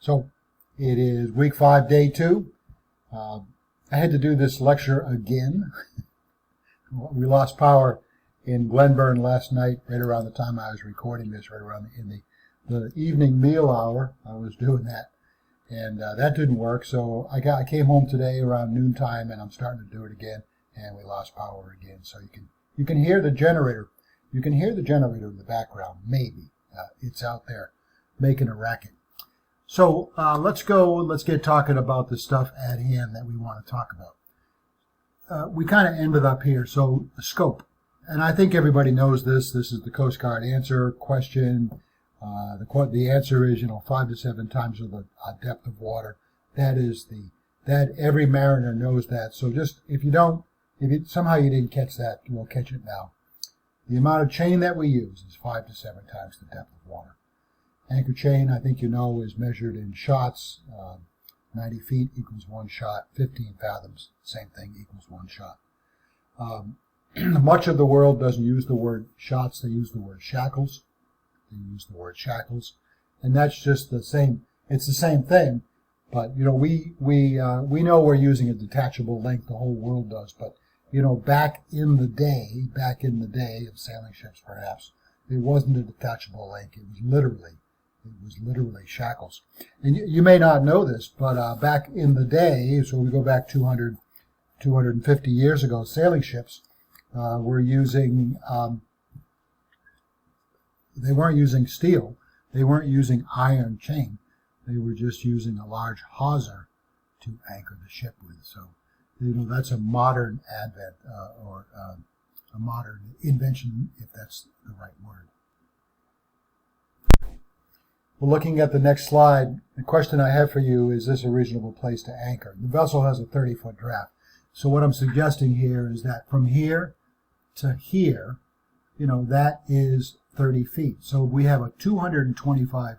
So it is week 5, day 2. I had to do this lecture again. We lost power in Glenburn last night, right around the time I was recording this, right around in the evening meal hour. I was doing that, and that didn't work. So I came home today around noontime, and I'm starting to do it again, and we lost power again. So you can hear the generator. You can hear the generator in the background. Maybe it's out there making a racket. So let's get talking about the stuff at hand that we want to talk about. We kind of ended up here. So the scope, and I think everybody knows this. This is the Coast Guard answer question. The answer is 5 to 7 times the depth of water. That every mariner knows that. So just if somehow you didn't catch that, we'll catch it now. The amount of chain that we use is 5 to 7 times the depth of water. Anchor chain, I think is measured in shots. 90 feet equals 1 shot. 15 fathoms, same thing, equals 1 shot. Much of the world doesn't use the word shots. They use the word shackles. And that's just the same. It's the same thing, but we know we're using a detachable length. The whole world does, but back in the day of sailing ships, perhaps it wasn't a detachable length. It was literally shackles. And you may not know this, but back in the day, so we go back 250 years ago, sailing ships were using, they weren't using steel, they weren't using iron chain, they were just using a large hawser to anchor the ship with. So, that's a modern advent, or a modern invention, if that's the right word. Well, looking at the next slide, the question I have for you is this a reasonable place to anchor? The vessel has a 30-foot draft. So what I'm suggesting here is that from here to here, that is 30 feet. So we have a 225,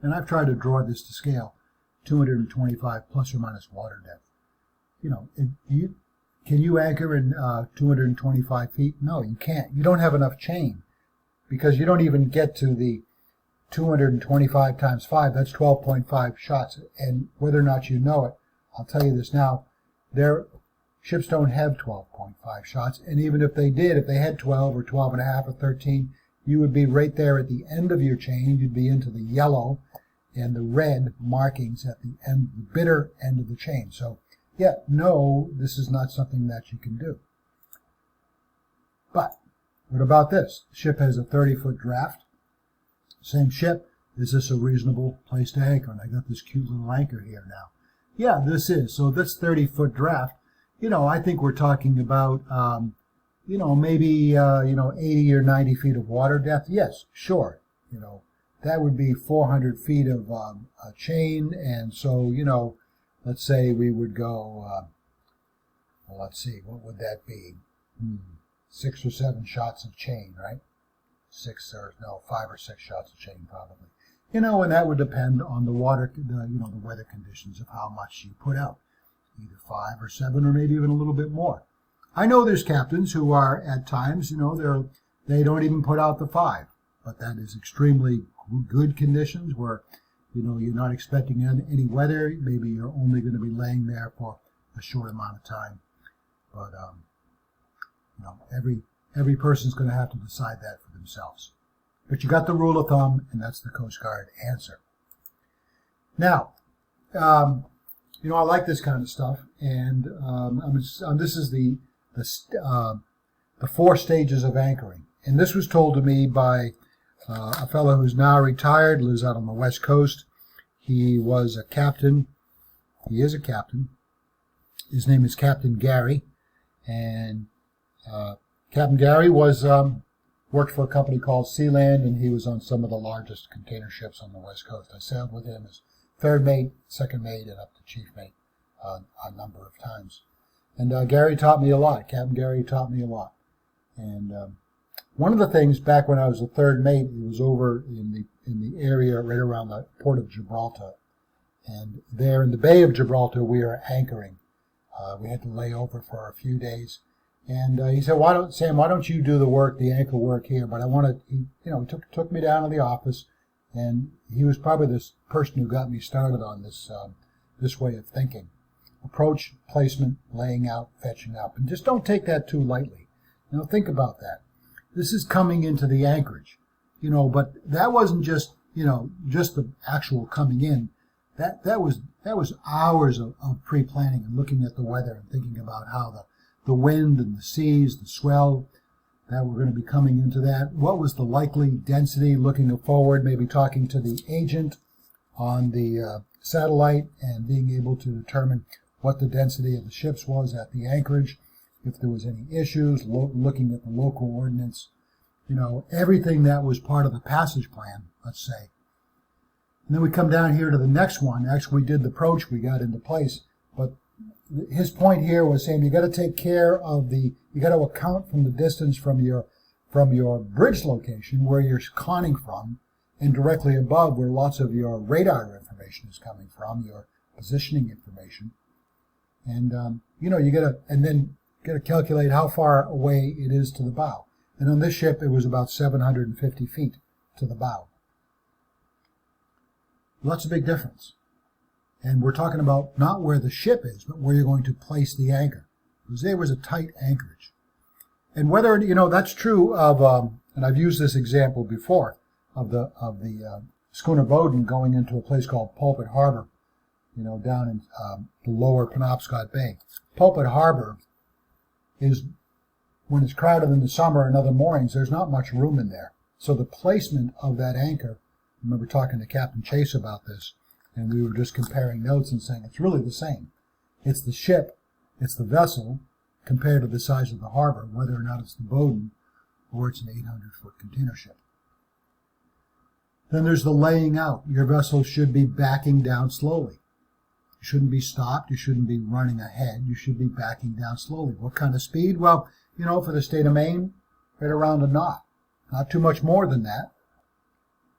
and I've tried to draw this to scale, 225 plus or minus water depth. Can you anchor in 225 feet? No, you can't. You don't have enough chain because you don't even get to the 225 times 5, that's 12.5 shots. And whether or not you know it, I'll tell you this now, their ships don't have 12.5 shots. And even if they did, if they had 12 or 12 and a half or 13, you would be right there at the end of your chain. You'd be into the yellow and the red markings at the end, the bitter end of the chain. So, yeah, no, this is not something that you can do. But what about this? The ship has a 30-foot draft. Same ship. Is this a reasonable place to anchor? And I got this cute little anchor here now. Yeah, this is. So this 30-foot draft, I think we're talking about, maybe, 80 or 90 feet of water depth. Yes, sure. That would be 400 feet of a chain. And so, let's say we would go, let's see, what would that be? 6 or 7 shots of chain, right? 5 or 6 shots of chain probably. And that would depend on the water, the weather conditions of how much you put out. Either 5 or 7 or maybe even a little bit more. I know there's captains who are at times, they don't even put out the 5. But that is extremely good conditions where, you're not expecting any weather. Maybe you're only going to be laying there for a short amount of time. But, every person's going to have to decide that for themselves. But you got the rule of thumb, and that's the Coast Guard answer. Now, I like this kind of stuff, and this is the 4 stages of anchoring. And this was told to me by a fellow who's now retired, lives out on the West Coast. He was a captain. He is a captain. His name is Captain Gary, and Captain Gary was worked for a company called Sealand, and he was on some of the largest container ships on the West Coast. I sailed with him as third mate, second mate, and up to chief mate a number of times. And Gary taught me a lot. Captain Gary taught me a lot. And one of the things back when I was a third mate, it was over in the area right around the port of Gibraltar. And there in the Bay of Gibraltar, we were anchoring. We had to lay over for a few days. And he said, Sam, why don't you do the work, the anchor work here? But I want to, he took me down to the office, And he was probably this person who got me started on this this way of thinking. Approach, placement, laying out, fetching up. And just don't take that too lightly. Think about that. This is coming into the anchorage, but that wasn't just, just the actual coming in. That was hours of pre-planning and looking at the weather and thinking about how the wind and the seas, the swell, that we're going to be coming into that. What was the likely density, looking forward, maybe talking to the agent on the satellite and being able to determine what the density of the ships was at the anchorage, if there was any issues, looking at the local ordnance, everything that was part of the passage plan, let's say. And then we come down here to the next one. Actually, we did the approach, we got into place, but his point here was saying you got to take care of you got to account from the distance from your bridge location where you're conning from, and directly above where lots of your radar information is coming from, your positioning information. And you got to calculate how far away it is to the bow. And on this ship, it was about 750 feet to the bow. Well, that's a big difference. And we're talking about not where the ship is, but where you're going to place the anchor. Because there was a tight anchorage. And whether, that's true of, and I've used this example before, of the schooner Bowden going into a place called Pulpit Harbor, down in the lower Penobscot Bay. Pulpit Harbor is, when it's crowded in the summer and other moorings, there's not much room in there. So the placement of that anchor, I remember talking to Captain Chase about this, and we were just comparing notes and saying it's really the same. It's the ship, it's the vessel, compared to the size of the harbor, whether or not it's the Bowden or it's an 800-foot container ship. Then there's the laying out. Your vessel should be backing down slowly. You shouldn't be stopped. You shouldn't be running ahead. You should be backing down slowly. What kind of speed? Well, for the state of Maine, right around a knot. Not too much more than that.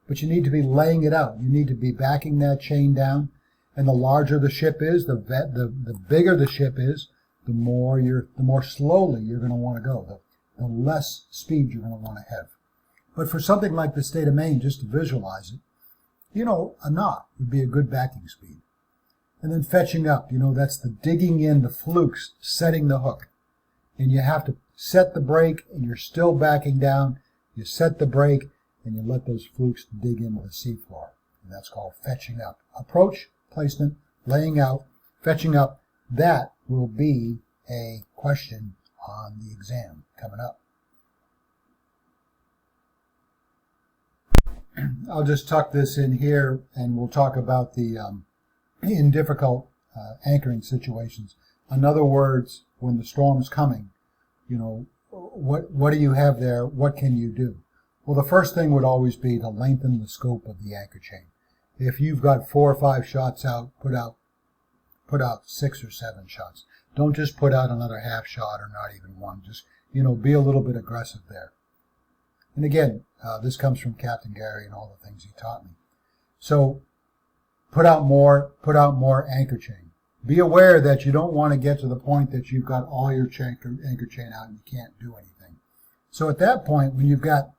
But you need to be laying it out. You need to be backing that chain down. And the larger the ship is, the bigger the ship is, the more slowly you're going to want to go. The less speed you're going to want to have. But for something like the state of Maine, just to visualize it, a knot would be a good backing speed. And then fetching up, that's the digging in, the flukes, setting the hook. And you have to set the brake, and you're still backing down. You set the brake, and you let those flukes dig into the seafloor. And that's called fetching up. Approach, placement, laying out, fetching up. That will be a question on the exam coming up. I'll just tuck this in here, and we'll talk about the in difficult anchoring situations. In other words, when the storm's coming, what do you have there? What can you do? Well, the first thing would always be to lengthen the scope of the anchor chain. If you've got 4 or 5 shots out, put out 6 or 7 shots. Don't just put out another half shot or not even one. Just, be a little bit aggressive there. And again, this comes from Captain Gary and all the things he taught me. So put out more anchor chain. Be aware that you don't want to get to the point that you've got all your anchor chain out and you can't do anything. So at that point, when you've got,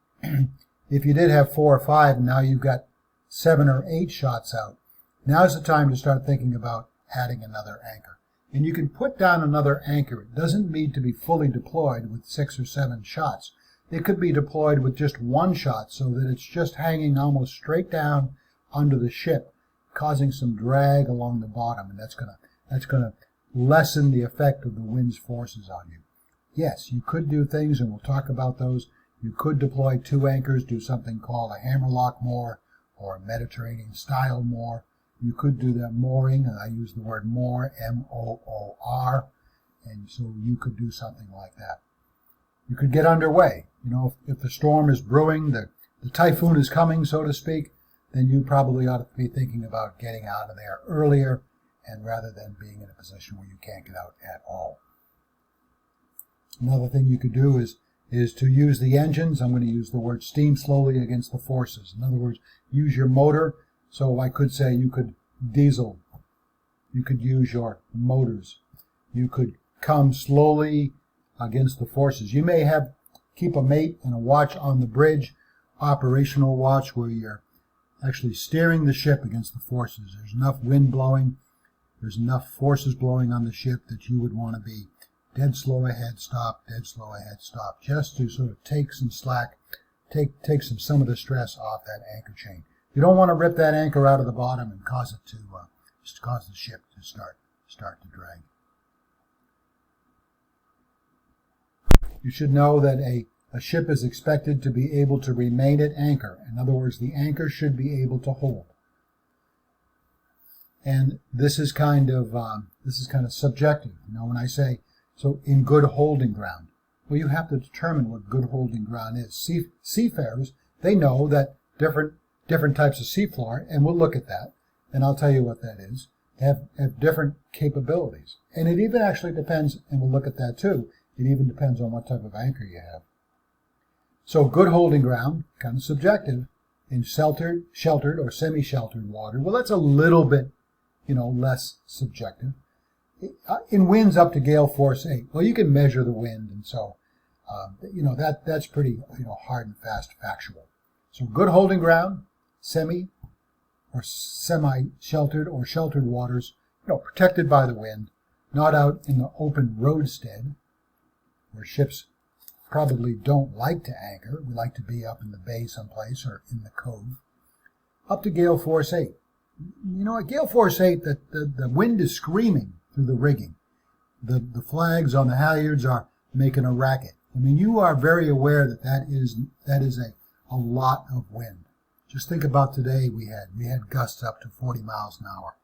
if you did have 4 or 5 and now you've got 7 or 8 shots out, now's the time to start thinking about adding another anchor. And you can put down another anchor. It doesn't need to be fully deployed with 6 or 7 shots. It could be deployed with just 1 shot so that it's just hanging almost straight down under the ship, causing some drag along the bottom, and that's gonna lessen the effect of the wind's forces on you. Yes, you could do things, and we'll talk about those. You could deploy 2 anchors, do something called a hammerlock moor or a Mediterranean style moor. You could do that mooring, and I use the word moor, M-O-O-R, and so you could do something like that. You could get underway. If the storm is brewing, the typhoon is coming, so to speak, then you probably ought to be thinking about getting out of there earlier, and rather than being in a position where you can't get out at all. Another thing you could do is to use the engines. I'm going to use the word steam slowly against the forces. In other words, use your motor. So I could say you could diesel. You could use your motors. You could come slowly against the forces. You may keep a mate and a watch on the bridge, operational watch, where you're actually steering the ship against the forces. There's enough wind blowing, there's enough forces blowing on the ship that you would want to be dead slow ahead, stop, dead slow ahead, stop, just to sort of take some slack, take some of the stress off that anchor chain. You don't want to rip that anchor out of the bottom and cause it to just cause the ship to start to drag. You should know that a ship is expected to be able to remain at anchor. In other words, the anchor should be able to hold. And this is kind of subjective. You know, when I say, so in good holding ground, well, you have to determine what good holding ground is. Seafarers, they know that different types of seafloor, and we'll look at that, and I'll tell you what that is, have different capabilities. And it even actually depends, and we'll look at that too, it even depends on what type of anchor you have. So good holding ground, kind of subjective, in sheltered or semi-sheltered water, well, that's a little bit, less subjective. In winds up to gale force 8, well, you can measure the wind, and so, that's pretty, hard and fast factual. So good holding ground, semi or semi-sheltered or sheltered waters, protected by the wind, not out in the open roadstead, where ships probably don't like to anchor. We like to be up in the bay someplace or in the cove. Up to gale force 8. At gale force 8, the wind is screaming through the rigging. The flags on the halyards are making a racket. I mean, you are very aware that is a lot of wind. Just think about today we had gusts up to 40 miles an hour,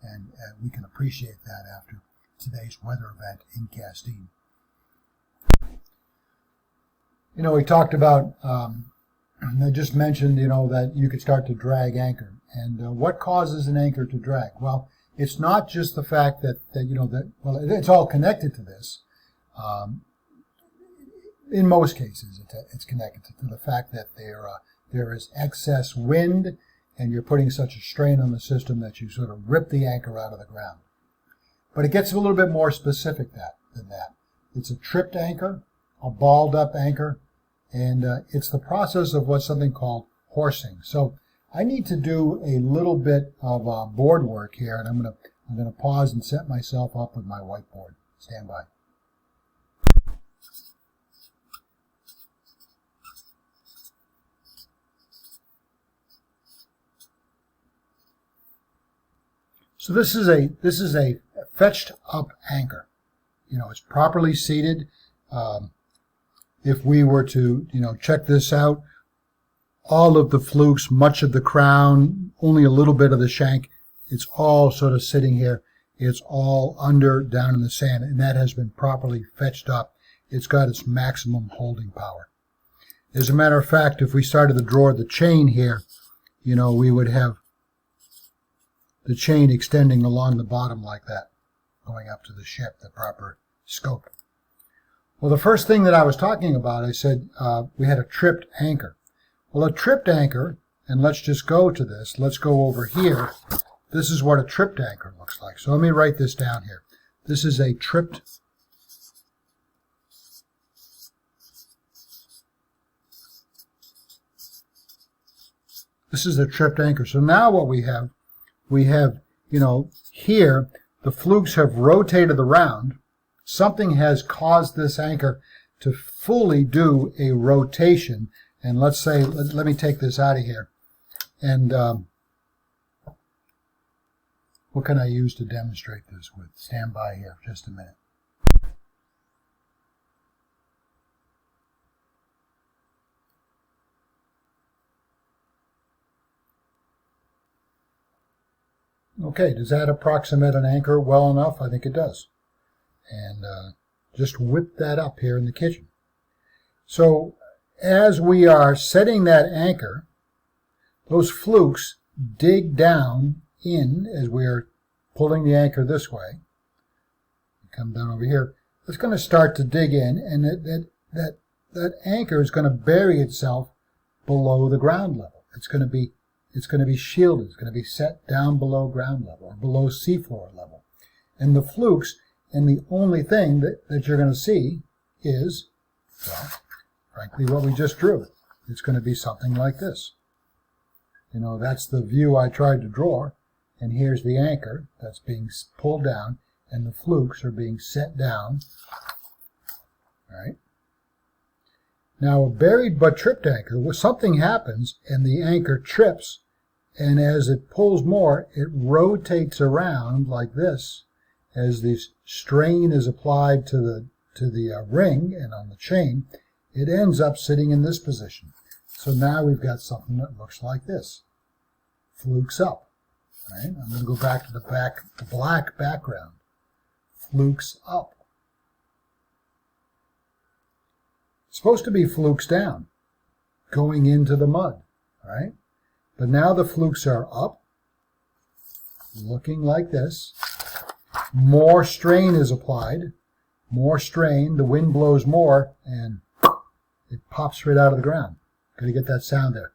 and we can appreciate that after today's weather event in Castine. We talked about, I just mentioned, that you could start to drag anchor. And what causes an anchor to drag? Well, it's not just the fact that it's all connected to this. In most cases, it's connected to the fact that there is excess wind, and you're putting such a strain on the system that you sort of rip the anchor out of the ground. But it gets a little bit more specific than that. It's a tripped anchor, a balled up anchor, and it's the process of what's something called horsing. So I need to do a little bit of board work here, and I'm gonna pause and set myself up with my whiteboard. Stand by. So this is a fetched up anchor. It's properly seated. If we were to check this out, all of the flukes, much of the crown, only a little bit of the shank, it's all sort of sitting here. It's all down in the sand, and that has been properly fetched up. It's got its maximum holding power. As a matter of fact, if we started to draw the chain here, we would have the chain extending along the bottom like that, going up to the ship, the proper scope. Well, the first thing that I was talking about, I said we had a tripped anchor. Well, a tripped anchor, and let's just go to this. Let's go over here. This is what a tripped anchor looks like. So let me write this down here. This is a tripped anchor. So now what we have, here, the flukes have rotated around. Something has caused this anchor to fully do a rotation. And let's say, let me take this out of here. And what can I use to demonstrate this with? Stand by here for just a minute. Okay, does that approximate an anchor well enough? I think it does. And just whip that up here in the kitchen. So as we are setting that anchor, those flukes dig down in as we are pulling the anchor this way. Come down over here. It's going to start to dig in, and that anchor is going to bury itself below the ground level. It's going to be shielded. It's going to be set down below ground level or below seafloor level. And the flukes, and the only thing that you're going to see is, well, frankly, what we just drew. It's going to be something like this. You know, that's the view I tried to draw. And here's the anchor that's being pulled down, and the flukes are being set down. All right. Now, a buried but tripped anchor, something happens and the anchor trips, and as it pulls more, it rotates around like this as the strain is applied to the ring and on the chain. It ends up sitting in this position. So now we've got something that looks like this. Flukes up. Right? I'm going to go back to the black background. Flukes up. It's supposed to be flukes down, going into the mud, right? But now the flukes are up, looking like this. More strain is applied. More strain, the wind blows more, and it pops right out of the ground. Got to get that sound there.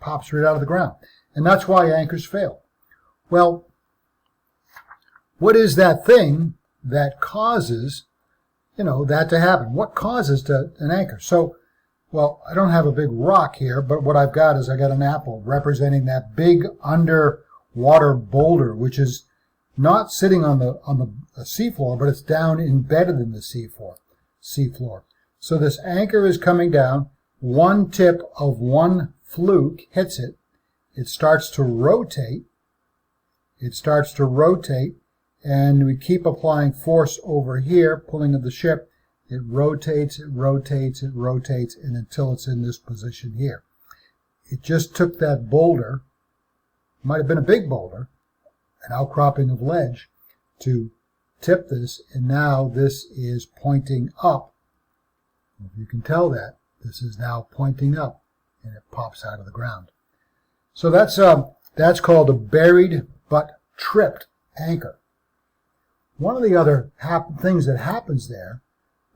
Pops right out of the ground. And that's why anchors fail. Well, what is that thing that causes, you know, that to happen? What causes an anchor? So, well, I don't have a big rock here, but what I've got is I got an apple representing that big underwater boulder, which is not sitting on the seafloor, but it's down embedded in the seafloor. So this anchor is coming down. One tip of one fluke hits it. It starts to rotate. And we keep applying force over here, pulling of the ship. It rotates, and until it's in this position here. It just took that boulder, might have been a big boulder, an outcropping of ledge, to tip this, and now this is pointing up. If you can tell that, this is now pointing up, and it pops out of the ground. So that's called a buried but tripped anchor. One of the other things that happens there,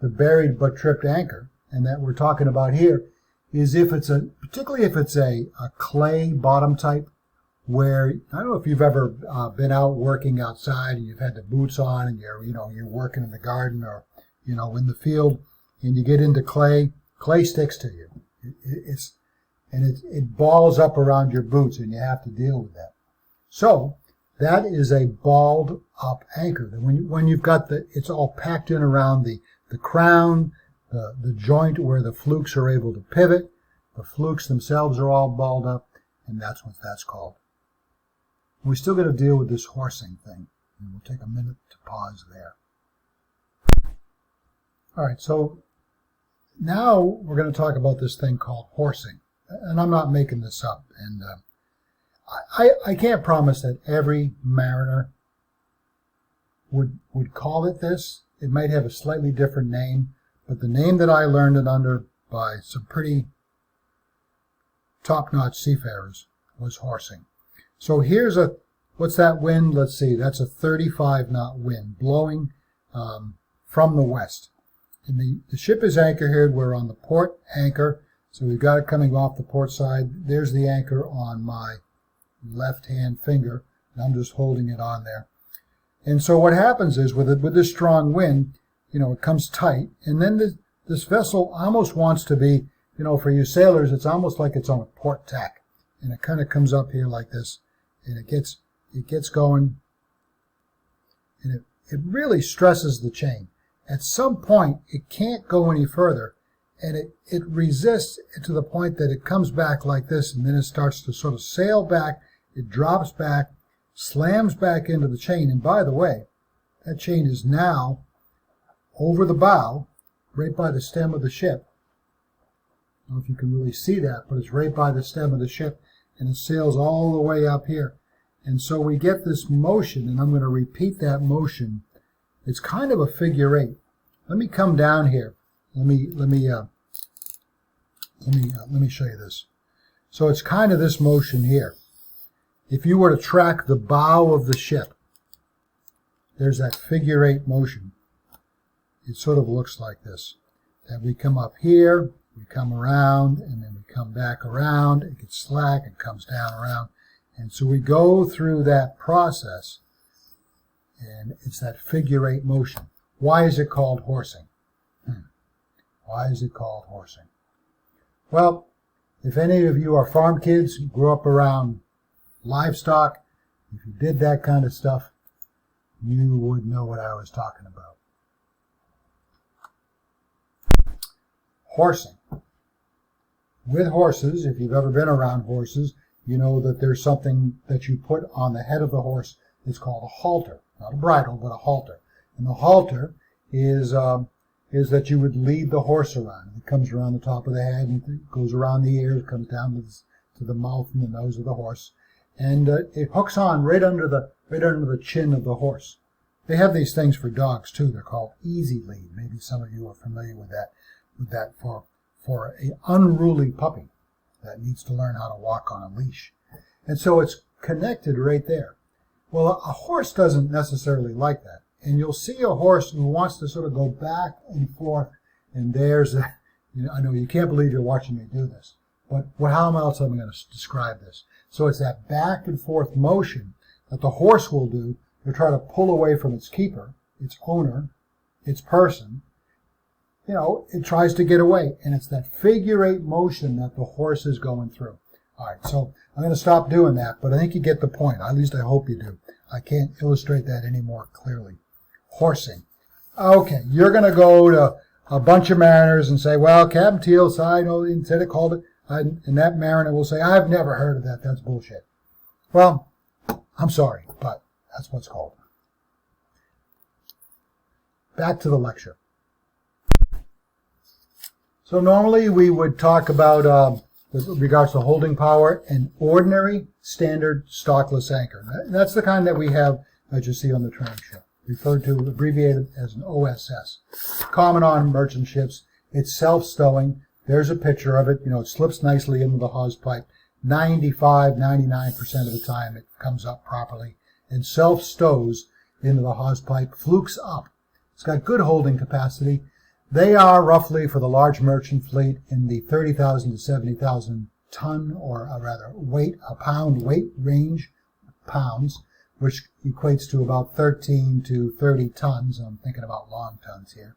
the buried but tripped anchor, and that we're talking about here, is particularly if it's a clay bottom type, where, I don't know if you've ever been out working outside and you've had the boots on and you're working in the garden or, in the field, and you get into clay sticks to you. It balls up around your boots, and you have to deal with that. So that is a balled up anchor. When you've got it's all packed in around the crown, the joint where the flukes are able to pivot. The flukes themselves are all balled up, and that's what that's called. We still got to deal with this horsing thing, and we'll take a minute to pause there. All right, so now we're going to talk about this thing called horsing. And I'm not making this up. And I can't promise that every mariner would call it this. It might have a slightly different name, but the name that I learned it under by some pretty top-notch seafarers was horsing. So here's what's that wind? Let's see, that's a 35-knot wind blowing from the west. And the ship is anchor here. We're on the port anchor. So we've got it coming off the port side. There's the anchor on my left-hand finger, and I'm just holding it on there. And so what happens is with this strong wind, it comes tight, and then this vessel almost wants to be, for you sailors, it's almost like it's on a port tack, and it kind of comes up here like this, and it gets going, and it really stresses the chain. At some point, it can't go any further, and it resists to the point that it comes back like this, and then it starts to sort of sail back. It drops back, slams back into the chain. And by the way, that chain is now over the bow, right by the stem of the ship. I don't know if you can really see that, but it's right by the stem of the ship, and it sails all the way up here. And so we get this motion, and I'm going to repeat that motion. It's kind of a figure eight. Let me come down here. Let me show you this. So it's kind of this motion here. If you were to track the bow of the ship, there's that figure eight motion. It sort of looks like this. That we come up here, we come around, and then we come back around. It gets slack, it comes down around. And so we go through that process, and it's that figure eight motion. Why is it called horsing? Why is it called horsing? Well, If any of you are farm kids, grew up around livestock, if you did that kind of stuff, you would know what I was talking about. Horsing. With horses, if you've ever been around horses, you know that there's something that you put on the head of the horse. It's called a halter. Not a bridle, but a halter. And the halter is that you would lead the horse around. It comes around the top of the head and it goes around the ears, comes down to the mouth and the nose of the horse. And it hooks on right under the chin of the horse. They have these things for dogs too. They're called easy lead. Maybe some of you are familiar with that for an unruly puppy that needs to learn how to walk on a leash. And so it's connected right there. Well, a horse doesn't necessarily like that. And you'll see a horse who wants to sort of go back and forth, and there's a, I know you can't believe you're watching me do this, but how else am I going to describe this? So it's that back and forth motion that the horse will do to try to pull away from its keeper, its owner, its person. It tries to get away, and it's that figure-8 motion that the horse is going through. All right, so I'm going to stop doing that, but I think you get the point. At least I hope you do. I can't illustrate that any more clearly. Horsing. Okay, you're going to go to a bunch of mariners and say, well, Captain Teal instead of called it, and that mariner will say, I've never heard of that. That's bullshit. Well, I'm sorry, but that's what's called. Back to the lecture. So normally we would talk about, with regards to holding power, an ordinary standard stockless anchor. That's the kind that we have, that you see on the training ship, referred to, abbreviated as an OSS. Common on merchant ships. It's self-stowing. There's a picture of it. It slips nicely into the hawse pipe. 99% of the time it comes up properly and self-stows into the hawse pipe, flukes up. It's got good holding capacity. They are roughly, for the large merchant fleet, in the 30,000 to 70,000 ton, or rather pound weight range, pounds, which equates to about 13 to 30 tons. I'm thinking about long tons here.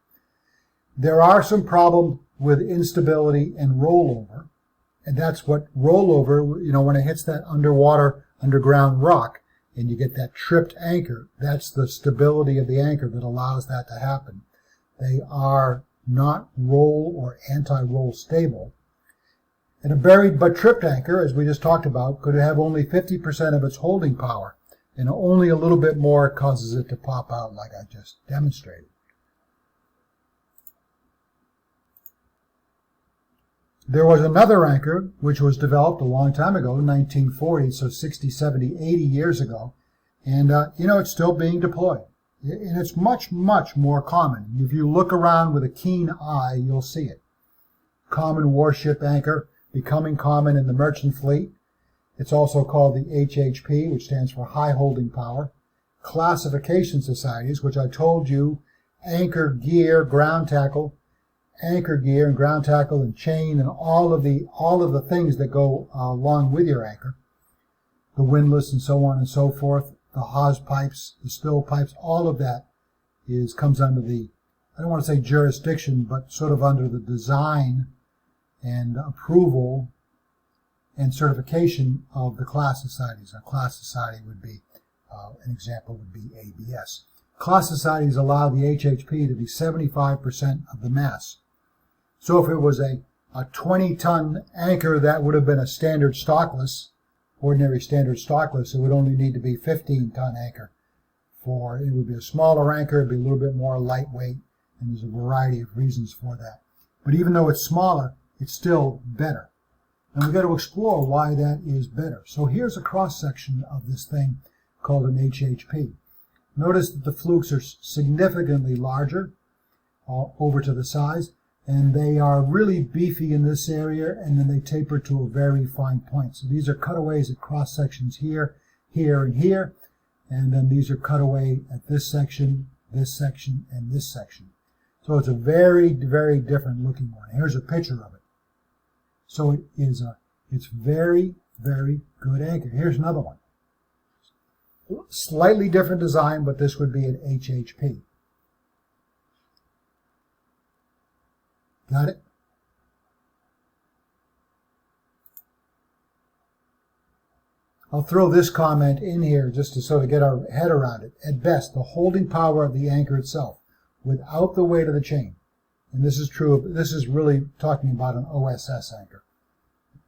There are some problems with instability and rollover, and that's what rollover, when it hits that underground rock, and you get that tripped anchor, that's the stability of the anchor that allows that to happen. They are not roll or anti-roll stable. And a buried but tripped anchor, as we just talked about, could have only 50% of its holding power, and only a little bit more causes it to pop out like I just demonstrated. There was another anchor which was developed a long time ago, 1940, so 60, 70, 80 years ago, and it's still being deployed. And it's much, much more common. If you look around with a keen eye, you'll see it. Common warship anchor, becoming common in the merchant fleet. It's also called the HHP, which stands for High Holding Power. Classification societies, which I told you, anchor, gear, ground tackle, anchor gear and ground tackle and chain and all of the things that go along with your anchor, the windlass and so on and so forth, the hawse pipes, the spill pipes, all of that comes under the, I don't want to say jurisdiction, but sort of under the design and approval and certification of the class societies. A class society would be, an example would be ABS. Class societies allow the HHP to be 75% of the mass. So if it was a 20-ton anchor, that would have been a standard stockless, ordinary standard stockless. It would only need to be 15-ton anchor. It would be a smaller anchor, it'd be a little bit more lightweight, and there's a variety of reasons for that. But even though it's smaller, it's still better. And we've got to explore why that is better. So here's a cross-section of this thing called an HHP. Notice that the flukes are significantly larger over to the sides, and they are really beefy in this area, and then they taper to a very fine point. So these are cutaways at cross-sections here, here, and here, and then these are cutaway at this section, and this section. So it's a very, very different looking one. Here's a picture of it. So it's very, very good anchor. Here's another one. Slightly different design, but this would be an HHP. Got it? I'll throw this comment in here just to sort of get our head around it. At best, the holding power of the anchor itself, without the weight of the chain, and this is true, this is really talking about an OSS anchor,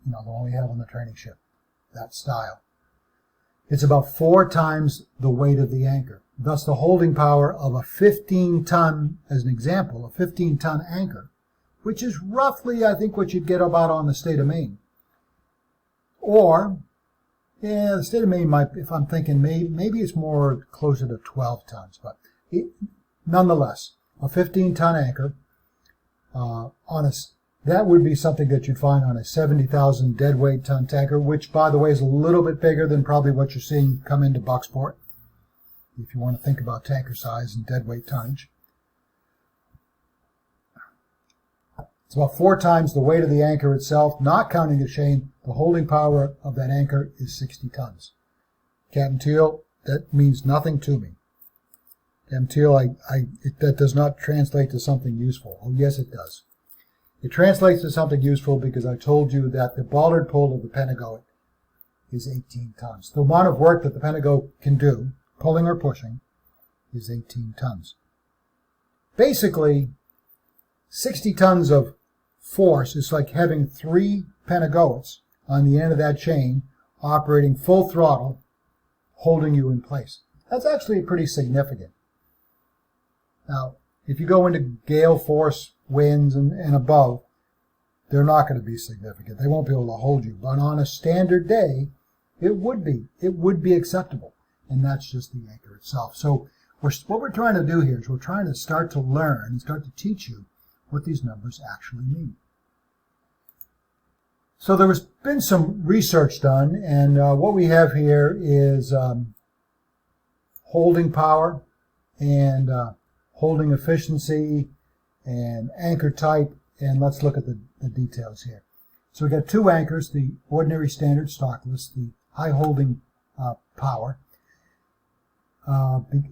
the one we have on the training ship, that style. It's about 4 times the weight of the anchor. Thus, the holding power of a 15-ton, as an example, a 15-ton anchor, which is roughly, I think, what you'd get about on the state of Maine. Or, yeah, the state of Maine might, if I'm thinking, maybe it's more closer to 12 tons. But nonetheless, a 15-ton anchor, that would be something that you'd find on a 70,000 deadweight ton tanker, which, by the way, is a little bit bigger than probably what you're seeing come into Bucksport, if you want to think about tanker size and deadweight tonnage. It's about 4 times the weight of the anchor itself, not counting the chain. The holding power of that anchor is 60 tons. Captain Teal, that means nothing to me. Captain Teal, that does not translate to something useful. Oh, yes, it does. It translates to something useful because I told you that the bollard pull of the Pentagoet is 18 tons. The amount of work that the Pentagoet can do, pulling or pushing, is 18 tons. Basically, 60 tons of force is like having 3 Pentagoets on the end of that chain operating full throttle, holding you in place. That's actually pretty significant. Now, if you go into gale force winds and above, they're not going to be significant. They won't be able to hold you. But on a standard day, it would be acceptable. And that's just the anchor itself. So what we're trying to do here is we're trying to start to learn and start to teach you what these numbers actually mean. So there has been some research done, and what we have here is holding power and holding efficiency and anchor type, and let's look at the details here. So we've got 2 anchors, the ordinary standard stockless, the high holding power.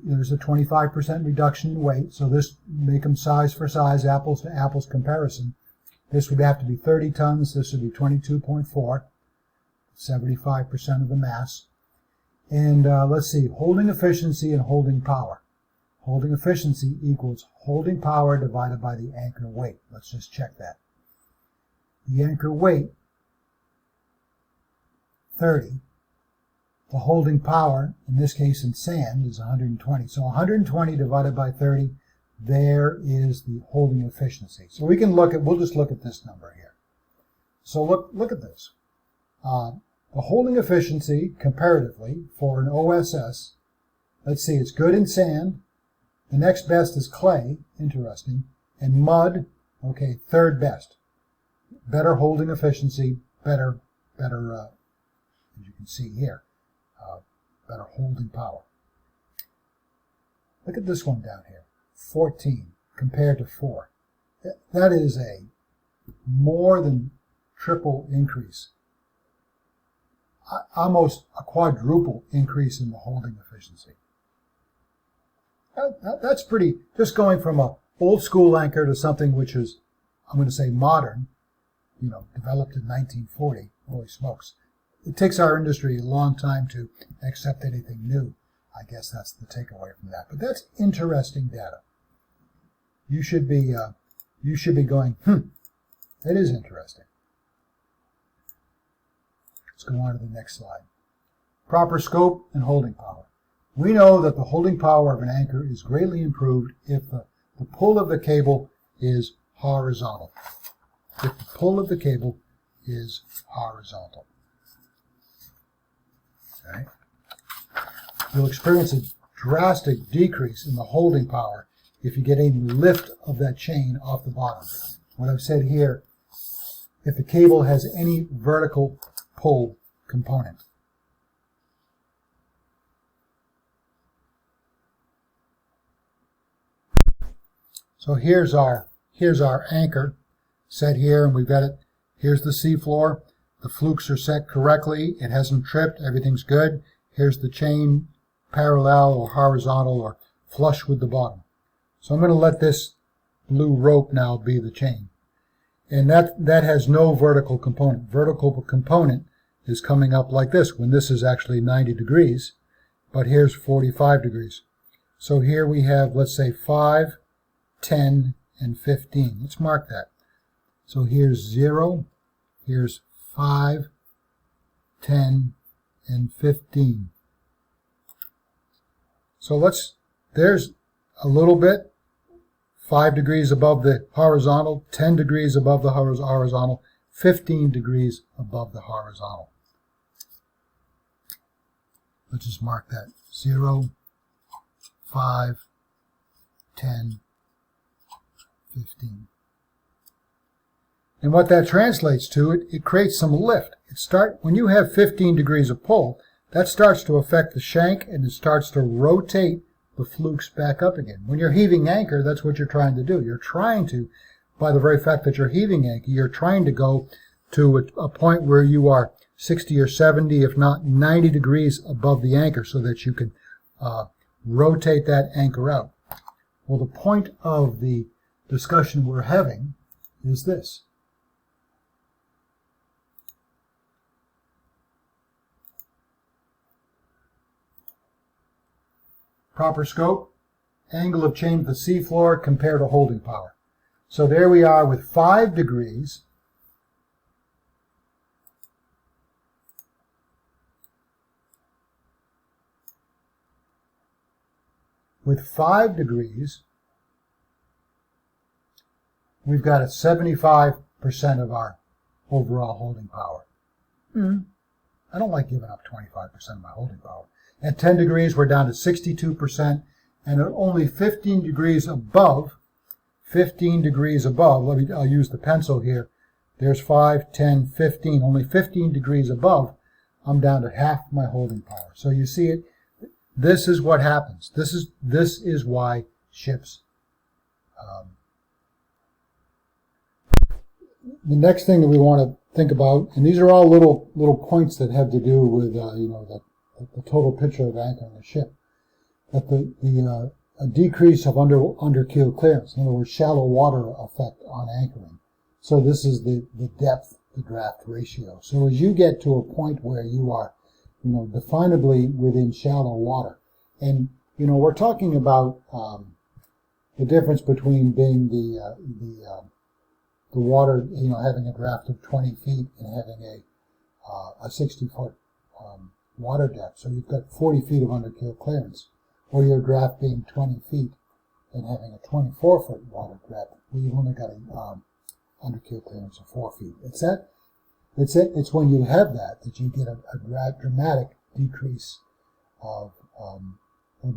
There's a 25% reduction in weight, so this make them size for size, apples to apples comparison. This would have to be 30 tons, this would be 22.4, 75% of the mass. And let's see, holding efficiency and holding power. Holding efficiency equals holding power divided by the anchor weight. Let's just check that. The anchor weight, 30. The holding power, in this case in sand, is 120. So 120 divided by 30, there is the holding efficiency. So we'll just look at this number here. So look at this. The holding efficiency, comparatively, for an OSS, let's see, it's good in sand. The next best is clay, interesting, and mud, okay, third best. Better holding efficiency, better, as you can see here, better holding power. Look at this one down here, 14 compared to 4. That is a more than triple increase, almost a quadruple increase in the holding efficiency. That's pretty, just going from a old school anchor to something which is, I'm going to say modern, developed in 1940, holy smokes. It takes our industry a long time to accept anything new. I guess that's the takeaway from that. But that's interesting data. You should be going, that is interesting. Let's go on to the next slide. Proper scope and holding power. We know that the holding power of an anchor is greatly improved if the pull of the cable is horizontal. If the pull of the cable is horizontal. Okay. You'll experience a drastic decrease in the holding power if you get any lift of that chain off the bottom. What I've said here, if the cable has any vertical pull component. So here's our anchor set here, and we've got it. Here's the seafloor. The flukes are set correctly. It hasn't tripped. Everything's good. Here's the chain parallel or horizontal or flush with the bottom. So I'm going to let this blue rope now be the chain. And that has no vertical component. Vertical component is coming up like this, when this is actually 90 degrees, but here's 45 degrees. So here we have, let's say, 5, 10, and 15. Let's mark that. So here's 0, here's 5, 10, and 15. So there's a little bit, 5 degrees above the horizontal, 10 degrees above the horizontal, 15 degrees above the horizontal. Let's just mark that. 0, 5, 10, 15. And what that translates to, it creates some lift. When you have 15 degrees of pull, that starts to affect the shank and it starts to rotate the flukes back up again. When you're heaving anchor, that's what you're trying to do. You're trying to, by the very fact that you're heaving anchor, you're trying to go to a point where you are 60 or 70, if not 90 degrees above the anchor so that you can rotate that anchor out. Well, the point of the discussion we're having is this. Proper scope, angle of change of the seafloor compared to holding power. So there we are with 5 degrees. With 5 degrees, we've got a 75% of our overall holding power. I don't like giving up 25% of my holding power. At 10 degrees, we're down to 62%, and at only 15 degrees above, I'll use the pencil here. There's 5, 10, 15. Only 15 degrees above, I'm down to half my holding power. So you see it. This is what happens. This is why ships. The next thing that we want to think about, and these are all little points that have to do with the total picture of anchoring a ship. That a decrease of under keel clearance, in other words, shallow water effect on anchoring. So this is the depth to draft ratio. So as you get to a point where you are, definably within shallow water, and we're talking about the difference between being the water, having a draft of 20 feet and having a 60-foot water depth. So you've got 40 feet of under keel clearance, or your draft being 20 feet and having a 24-foot water depth, where you've only got a under keel clearance of 4 feet. It's when you have that you get a dramatic decrease of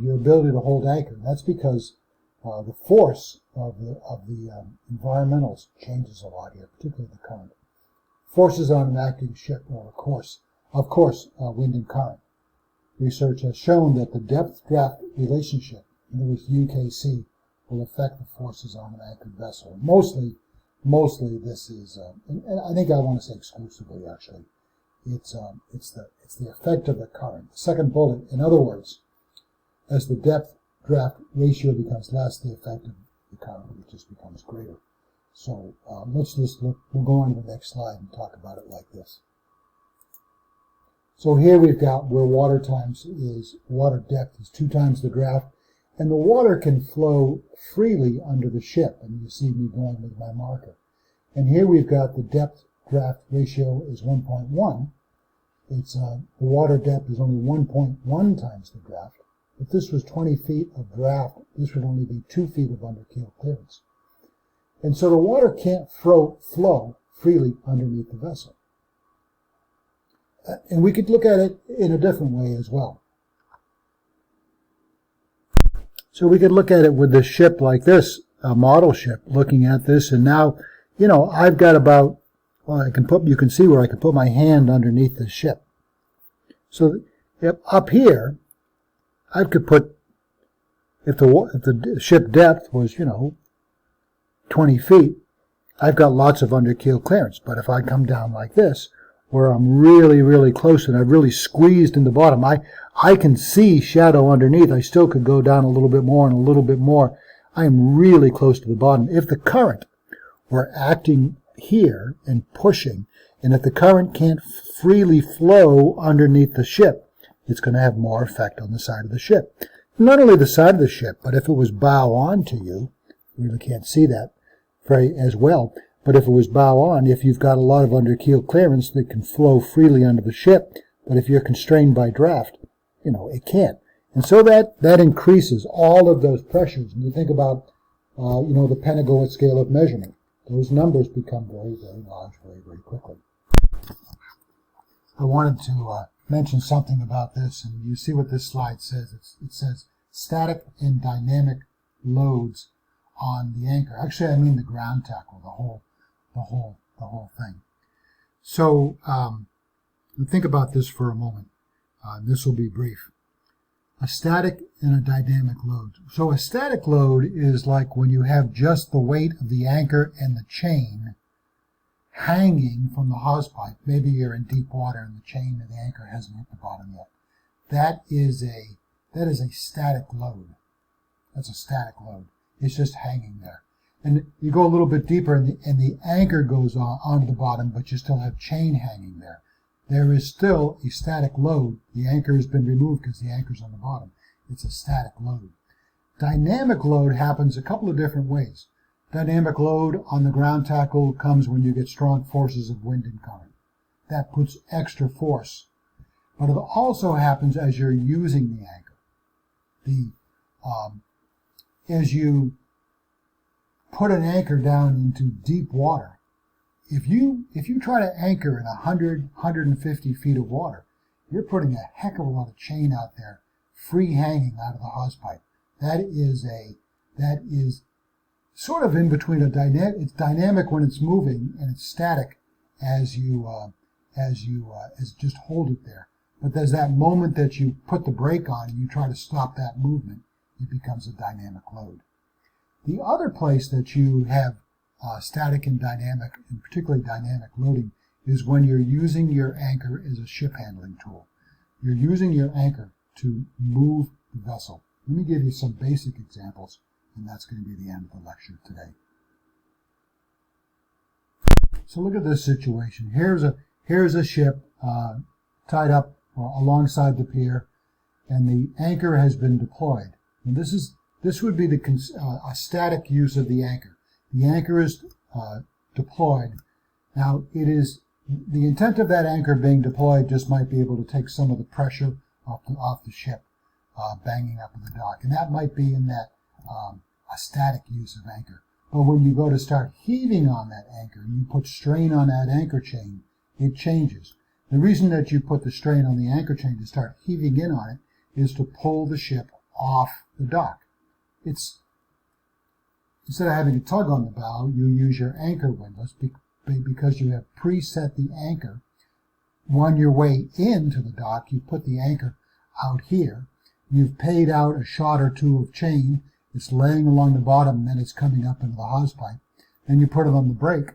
your ability to hold anchor. And that's because the force of the environmentals changes a lot here, particularly the current. Forces on an acting ship are, of course, wind and current. Research has shown that the depth-draft relationship, in other words, UKC, will affect the forces on an anchored vessel. Mostly this is, and I think I want to say exclusively, actually, it's the effect of the current. The second bullet, in other words, as the depth-draft ratio becomes less, the effect of the current just becomes greater. So let's just look. We'll go on to the next slide and talk about it like this. So here we've got where water depth is 2 times the draft, and the water can flow freely under the ship, and you see me going with my marker. And here we've got the depth-draft ratio is 1.1. It's the water depth is only 1.1 times the draft. If this was 20 feet of draft, this would only be 2 feet of under keel clearance. And so the water can't flow freely underneath the vessel. And we could look at it in a different way as well. So we could look at it with this ship like this, a model ship, looking at this, and now, I've got about, you can see where I can put my hand underneath the ship. So up here, I could put, if the ship depth was, 20 feet, I've got lots of under keel clearance. But if I come down like this, where I'm really, really close and I've really squeezed in the bottom, I can see shadow underneath. I still could go down a little bit more and a little bit more. I am really close to the bottom. If the current were acting here and pushing, And if the current can't freely flow underneath the ship, it's going to have more effect on the side of the ship. Not only the side of the ship, but if it was bow on to you, you really can't see that very as well, but if it was bow on, if you've got a lot of under keel clearance that can flow freely under the ship, but if you're constrained by draft, it can't. And so that increases all of those pressures. And you think about, the Pentagoet scale of measurement. Those numbers become very, very large very, very quickly. I wanted to mention something about this, and you see what this slide says. It says static and dynamic loads on the anchor. Actually, I mean the ground tackle, the whole thing. So think about this for a moment. This will be brief. A static and a dynamic load. So a static load is like when you have just the weight of the anchor and the chain hanging from the hawsepipe. Maybe you're in deep water and the chain of the anchor hasn't hit the bottom yet. That is a static load. That's a static load. It's just hanging there. And you go a little bit deeper and the anchor goes onto the bottom, but you still have chain hanging there. There is still a static load. The anchor has been removed because the anchor's on the bottom. It's a static load. Dynamic load happens a couple of different ways. Dynamic load on the ground tackle comes when you get strong forces of wind and current. That puts extra force. But it also happens as you're using the anchor. As you put an anchor down into deep water, if you try to anchor in 150 feet of water, you're putting a heck of a lot of chain out there, free hanging out of the hawsepipe. That is sort of in between it's dynamic when it's moving, and it's static as you just hold it there. But there's that moment that you put the brake on and you try to stop that movement, it becomes a dynamic load. The other place that you have static and dynamic, and particularly dynamic loading, is when you're using your anchor as a ship handling tool. You're using your anchor to move the vessel. Let me give you some basic examples, and that's going to be the end of the lecture today. So look at this situation. Here's a ship tied up alongside the pier, and the anchor has been deployed. And this would be a static use of the anchor. The anchor is deployed. Now, it is the intent of that anchor being deployed just might be able to take some of the pressure off the ship banging up in the dock, and that might be in that a static use of anchor. But when you go to start heaving on that anchor, you put strain on that anchor chain, it changes. The reason that you put the strain on the anchor chain to start heaving in on it is to pull the ship off the dock. Instead of having a tug on the bow, you use your anchor windlass because you have preset the anchor. On your way into the dock, you put the anchor out here. You've paid out a shot or two of chain. It's laying along the bottom, and then it's coming up into the hawsepipe. Then you put it on the brake,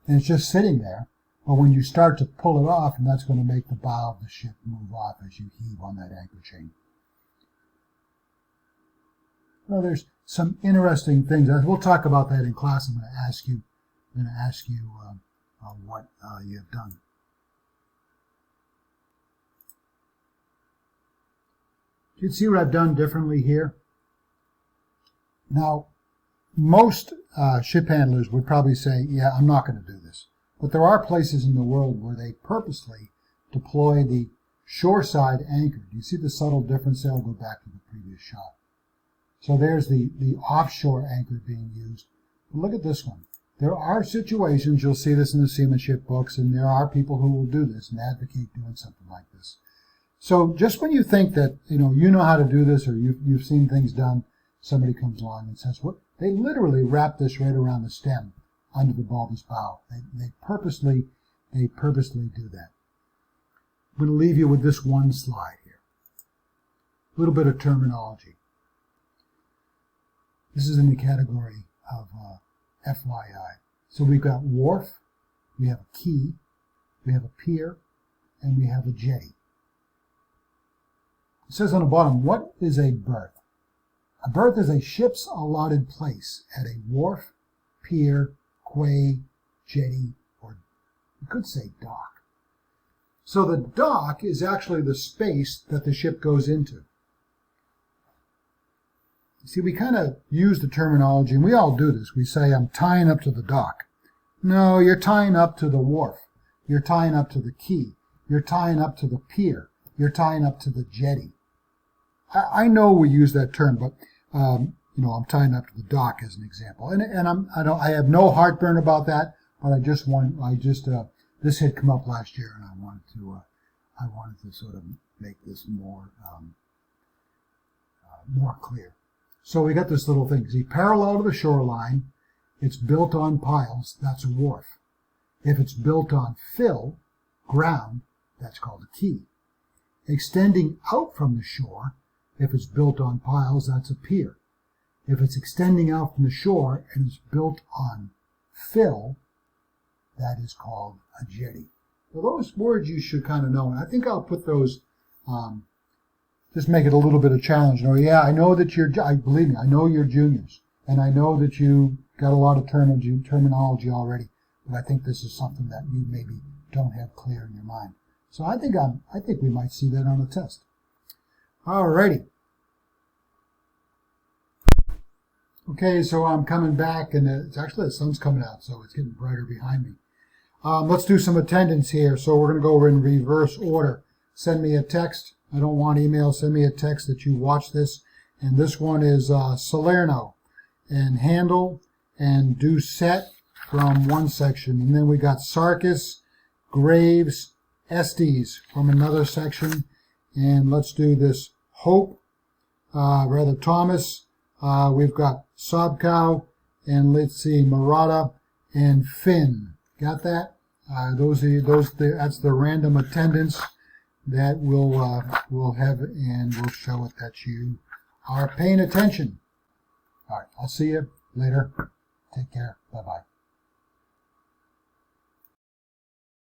and it's just sitting there. But when you start to pull it off, and that's going to make the bow of the ship move off as you heave on that anchor chain. Well, there's some interesting things. We'll talk about that in class. I'm going to ask you what you have done. Do you see what I've done differently here? Now, most ship handlers would probably say, yeah, I'm not going to do this. But there are places in the world where they purposely deploy the shoreside anchor. Do you see the subtle difference there? I'll go back to the previous shot. So there's the offshore anchor being used. But look at this one. There are situations, you'll see this in the seamanship books, and there are people who will do this and advocate doing something like this. So just when you think that you know how to do this, or you've seen things done, somebody comes along and says, "What?" They literally wrap this right around the stem under the bulbous bow. They purposely do that. I'm going to leave you with this one slide here. A little bit of terminology. This is in the category of FYI. So we've got wharf, we have a quay, we have a pier, and we have a jetty. It says on the bottom, what is a berth? A berth is a ship's allotted place at a wharf, pier, quay, jetty, or You could say dock. So the dock is actually the space that the ship goes into. See, we kind of use the terminology, and we all do this. We say, I'm tying up to the dock. No, you're tying up to the wharf. You're tying up to the quay. You're tying up to the pier. You're tying up to the jetty. I know we use that term, but you know, I'm tying up to the dock as an example, and I have no heartburn about that. But this had come up last year, and I wanted to sort of make this more clear. So we got this little thing. See, parallel to the shoreline, it's built on piles. That's a wharf. If it's built on fill, ground, that's called a quay. Extending out from the shore, if it's built on piles, that's a pier. If it's extending out from the shore and it's built on fill, that is called a jetty. So those words you should kind of know. And I think I'll put those, just make it a little bit of challenge. You know, yeah, I know that believe me, I know you're juniors. And I know that you got a lot of terminology already. But I think this is something that you maybe don't have clear in your mind. So I think we might see that on the test. Alrighty. Okay, so I'm coming back, and it's actually the sun's coming out, so it's getting brighter behind me. Let's do some attendance here. So we're going to go over in reverse order. Send me a text. I don't want email. Send me a text that you watch this. And this one is Salerno and Handel and Doucette from one section. And then we got Sarkis, Graves, Estes from another section. And let's do this Hope, Thomas. We've got Sobkow, and let's see, Murata and Finn. Got that? That's the random attendance that we'll have, and we'll show it that you are paying attention. All right, I'll see you later. Take care. Bye-bye.